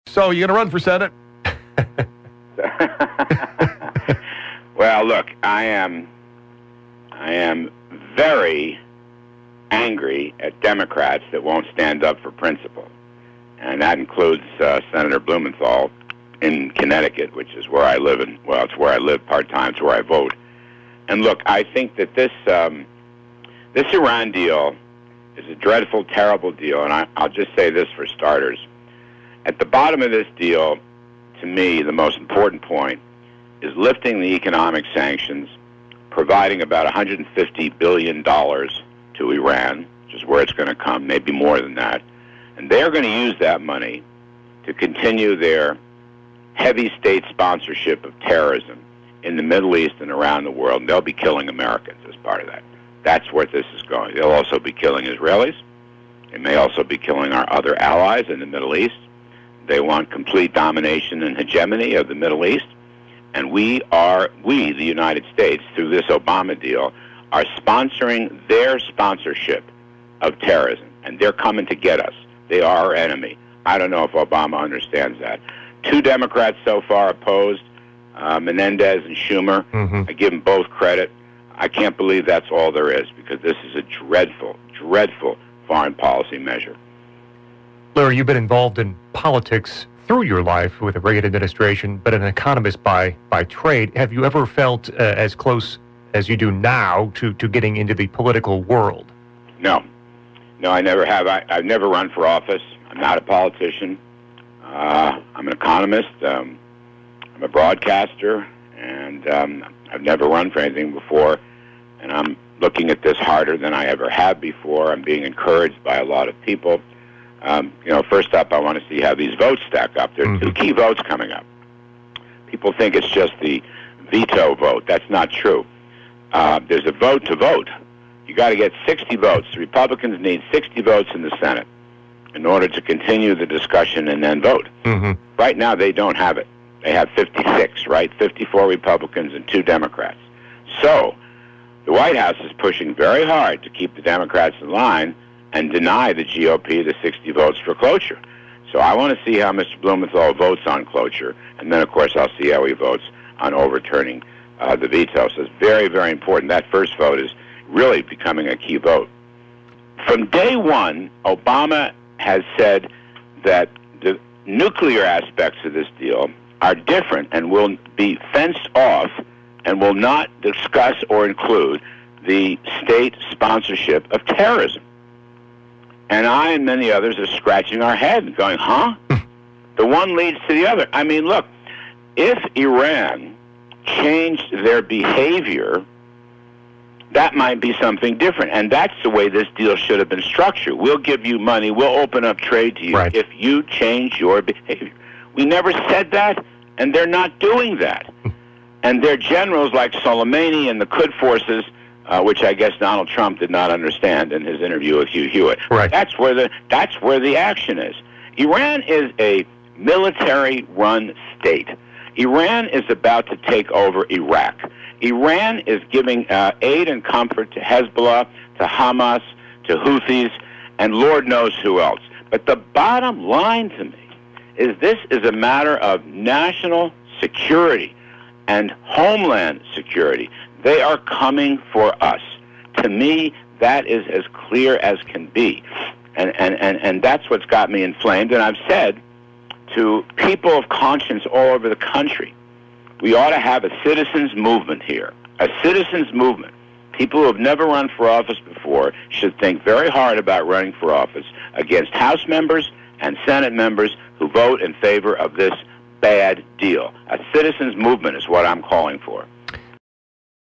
So you going to run for Senate? Well, look, I am very angry at Democrats that won't stand up for principle. And that includes Senator Blumenthal in Connecticut, which is where I live. It's where I live part-time. It's where I vote. And look, I think that this Iran deal is a dreadful, terrible deal. And I'll just say this for starters. At the bottom of this deal, to me, the most important point is lifting the economic sanctions, providing about $150 billion to Iran, which is where it's going to come, maybe more than that. And they're going to use that money to continue their heavy state sponsorship of terrorism in the Middle East and around the world. And they'll be killing Americans as part of that. That's where this is going. They'll also be killing Israelis. They may also be killing our other allies in the Middle East. They want complete domination and hegemony of the Middle East. And we, the United States, through this Obama deal, are sponsoring their sponsorship of terrorism. And they're coming to get us. They are our enemy. I don't know if Obama understands that. 2 Democrats so far opposed, Menendez and Schumer. I give them both credit. I can't believe that's all there is, because this is a dreadful, dreadful foreign policy measure. Larry, you've been involved in politics through your life with the Reagan administration, but an economist by trade. Have you ever felt as close as you do now to getting into the political world? No, I never have. I've never run for office. I'm not a politician. I'm an economist. I'm a broadcaster, and I've never run for anything before. And I'm looking at this harder than I ever have before. I'm being encouraged by a lot of people. First up, I want to see how these votes stack up. There are 2 key votes coming up. People think it's just the veto vote. That's not true. There's a vote to vote. You got to get 60 votes. The Republicans need 60 votes in the Senate in order to continue the discussion and then vote. Right now, they don't have it. They have 56, right? 54 Republicans and 2 Democrats. So the White House is pushing very hard to keep the Democrats in line and deny the GOP the 60 votes for cloture. So I want to see how Mr. Blumenthal votes on cloture, and then, of course, I'll see how he votes on overturning the veto. So it's very, very important. That first vote is really becoming a key vote. From day one, Obama has said that the nuclear aspects of this deal are different and will be fenced off and will not discuss or include the state sponsorship of terrorism. And I and many others are scratching our head and going, huh? The one leads to the other. I mean, look, if Iran changed their behavior, that might be something different. And that's the way this deal should have been structured. We'll give you money. We'll open up trade to you if you change your behavior. We never said that, and they're not doing that. And their generals like Soleimani and the Quds forces, which I guess Donald Trump did not understand in his interview with Hugh Hewitt. That's where the action is. Iran is a military-run state. Iran is about to take over Iraq. Iran is giving aid and comfort to Hezbollah, to Hamas, to Houthis, and Lord knows who else. But the bottom line to me is this is a matter of national security and homeland security. They are coming for us. To me, that is as clear as can be. And that's what's got me inflamed. And I've said to people of conscience all over the country, we ought to have a citizens' movement here, a citizens' movement. People who have never run for office before should think very hard about running for office against House members and Senate members who vote in favor of this bad deal. A citizens' movement is what I'm calling for.